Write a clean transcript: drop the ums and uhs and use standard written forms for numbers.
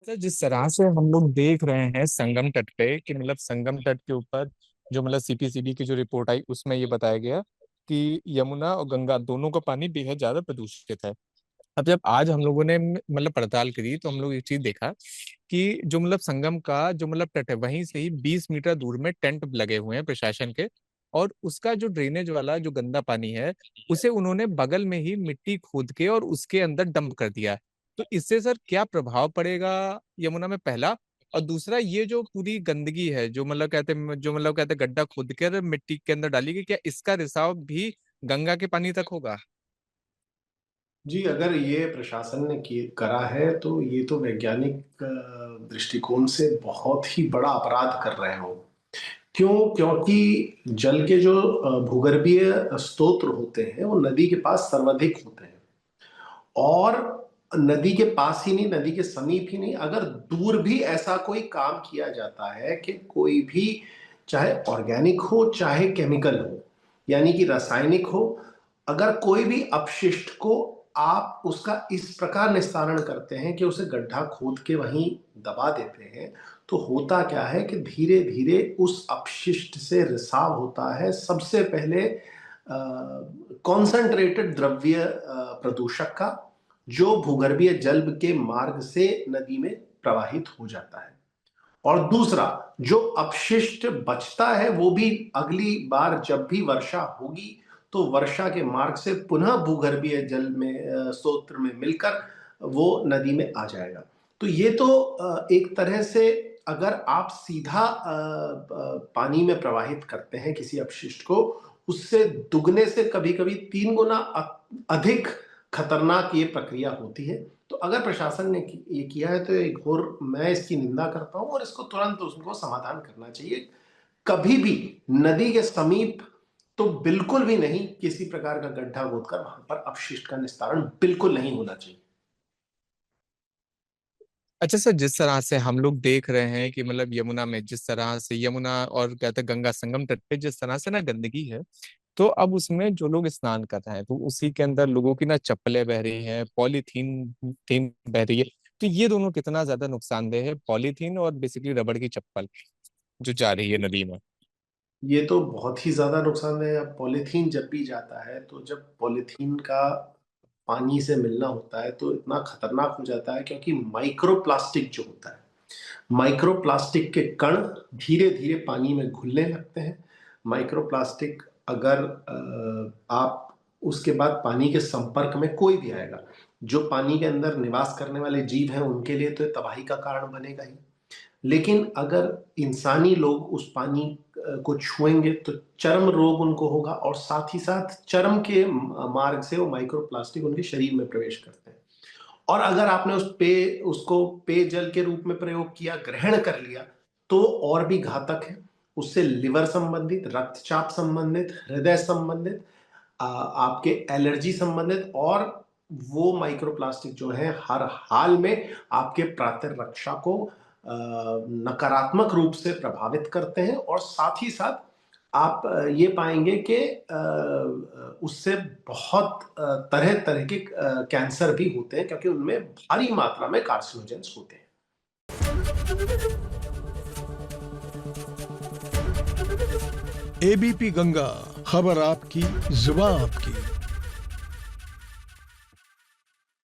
Sir, जिस तरह से हम लोग देख रहे हैं संगम तट पे कि संगम तट के ऊपर जो सीपीसीबी की जो रिपोर्ट आई उसमें ये बताया गया कि यमुना और गंगा दोनों का पानी बेहद ज्यादा प्रदूषित है। अब जब आज हम लोगों ने पड़ताल करी तो हम लोग एक चीज देखा कि जो संगम का जो तट है वहीं से ही 20 मीटर दूर में टेंट लगे हुए हैं प्रशासन के। और उसका जो ड्रेनेज वाला जो गंदा पानी है उसे उन्होंने बगल में ही मिट्टी खोद के और उसके अंदर डंप कर दिया। तो इससे सर क्या प्रभाव पड़ेगा यमुना में, पहला। और दूसरा, ये जो पूरी गंदगी है जो कहते हैं गड्ढा खोद कर मिट्टी के अंदर डाली गई, क्या इसका रिसाव भी गंगा के पानी तक होगा? जी, अगर ये प्रशासन ने करा है तो ये तो वैज्ञानिक दृष्टिकोण से बहुत ही बड़ा अपराध कर रहे हो। क्यों? क्योंकि जल के जो भूगर्भीय स्रोत होते हैं वो नदी के पास सर्वाधिक होते हैं। और नदी के पास ही नहीं, नदी के समीप ही नहीं, अगर दूर भी ऐसा कोई काम किया जाता है कि कोई भी, चाहे ऑर्गेनिक हो चाहे केमिकल हो, यानी कि रासायनिक हो, अगर कोई भी अपशिष्ट को आप उसका इस प्रकार निस्तारण करते हैं कि उसे गड्ढा खोद के वहीं दबा देते हैं, तो होता क्या है कि धीरे धीरे उस अपशिष्ट से रिसाव होता है। सबसे पहले कॉन्सेंट्रेटेड द्रव्य प्रदूषक का, जो भूगर्भीय जल के मार्ग से नदी में प्रवाहित हो जाता है। और दूसरा, जो अपशिष्ट बचता है वो भी अगली बार जब भी वर्षा होगी तो वर्षा के मार्ग से पुनः भूगर्भीय जल में स्रोत में मिलकर वो नदी में आ जाएगा। तो ये तो एक तरह से, अगर आप सीधा पानी में प्रवाहित करते हैं किसी अपशिष्ट को, उससे दुगने से कभी कभी 3 गुना अधिक खतरनाक ये प्रक्रिया होती है। तो अगर प्रशासन ने ये किया है तो एक और मैं इसकी निंदा करता हूं और इसको तुरंत उसको समाधान करना चाहिए। कभी भी नदी के समीप तो बिल्कुल भी नहीं किसी प्रकार का गड्ढा खोदकर वहां पर अपशिष्ट का निस्तारण बिल्कुल नहीं होना चाहिए। अच्छा सर, जिस तरह से हम लोग देख रहे हैं कि यमुना में जिस तरह से यमुना और कहते हैं गंगा संगम तट पे जिस तरह से ना गंदगी है, तो अब उसमें जो लोग स्नान कर रहे हैं तो उसी के अंदर लोगों की ना चप्पलें बह रही हैं, पॉलीथीन थीन बह रही है। तो ये दोनों कितना ज्यादा नुकसानदेह है, पॉलीथीन और बेसिकली रबड़ की चप्पल जो जा रही है नदी में? ये तो बहुत ही ज्यादा नुकसानदेह है। अब पॉलीथीन जब भी जाता है, तो जब पॉलीथीन का पानी से मिलना होता है तो इतना खतरनाक हो जाता है, क्योंकि माइक्रो प्लास्टिक जो होता है, माइक्रो प्लास्टिक के कण धीरे धीरे पानी में घुलने लगते हैं। माइक्रो प्लास्टिक अगर आप उसके बाद पानी के संपर्क में कोई भी आएगा, जो पानी के अंदर निवास करने वाले जीव हैं उनके लिए तो तबाही का कारण बनेगा ही। लेकिन अगर इंसानी लोग उस पानी को छुएंगे तो चर्म रोग उनको होगा, और साथ ही साथ चर्म के मार्ग से वो माइक्रो प्लास्टिक उनके शरीर में प्रवेश करते हैं। और अगर आपने उसको पेयजल के रूप में प्रयोग किया, ग्रहण कर लिया, तो और भी घातक है। उससे लिवर संबंधित, रक्तचाप संबंधित, हृदय संबंधित, आपके एलर्जी संबंधित, और वो माइक्रोप्लास्टिक जो है हर हाल में आपके प्रतिरक्षा को नकारात्मक रूप से प्रभावित करते हैं। और साथ ही साथ आप ये पाएंगे कि उससे बहुत तरह तरह के कैंसर भी होते हैं, क्योंकि उनमें भारी मात्रा में कार्सिनोजेंस होते हैं। एबीपी गंगा, खबर आपकी, जुबान आपकी।